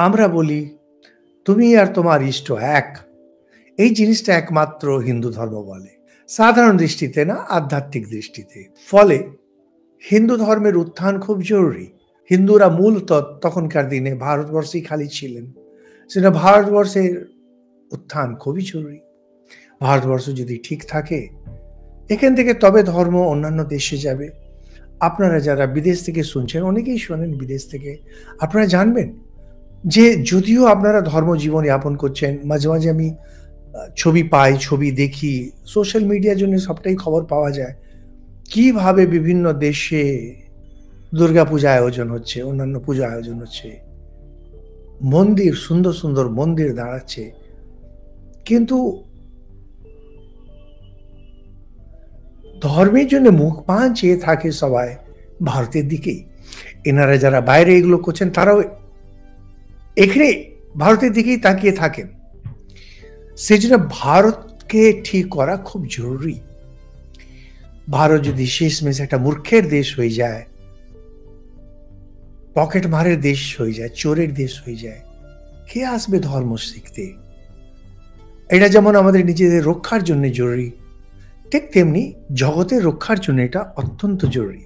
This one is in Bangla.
আমরা বলি, "তুমি আর তোমার ইষ্ট এক।" এই জিনিসটা একমাত্র হিন্দু ধর্ম বলে। সাধারণ দৃষ্টিতে না, আধ্যাত্মিক দৃষ্টিতে। ফলে হিন্দু ধর্মের উত্থান খুব জরুরি। হিন্দুরা মূলত তখনকার দিনে ভারতবর্ষেই খালি ছিলেন। সেটা ভারতবর্ষের উত্থান খুবই জরুরি। ভারতবর্ষ যদি ঠিক থাকে, এখান থেকে তবে ধর্ম অন্যান্য দেশে যাবে। আপনারা যারা বিদেশ থেকে শুনছেন, অনেকেই শোনেন বিদেশ থেকে। আপনারা জানবেন যে যদিও আপনারা ধর্মজীবন যাপন করছেন, মাঝে, মাঝে আমি ছবি পাই, ছবি দেখি। সোশ্যাল মিডিয়ার জন্য সবটাই খবর পাওয়া যায়। কিভাবে বিভিন্ন দেশে দুর্গাপূজা আয়োজন হচ্ছে, অন্যান্য পূজা আয়োজন হচ্ছে। মন্দির, সুন্দর, সুন্দর মন্দির দাঁড়াচ্ছে। কিন্তু ধর্মের জন্য মুখ পান চেয়ে থাকে সবাই ভারতের দিকেই। এনারা যারা বাইরে এগুলো করছেন তারাও এখানে ভারতের দিকেই তাকিয়ে থাকেন। সেজন্য ভারতকে ঠিক করা খুব জরুরি। ভারত যদি শেষমেশ একটা মূর্খের দেশ হয়ে যায়, পকেট মারের দেশ হয়ে যায়, চোরের দেশ হয়ে যায়, কে আসবে ধর্ম শিখতে? এটা যেমন আমাদের নিজেদের রক্ষার জন্য জরুরি, ঠিক তেমনি জগতের রক্ষার জন্য এটা অত্যন্ত জরুরি।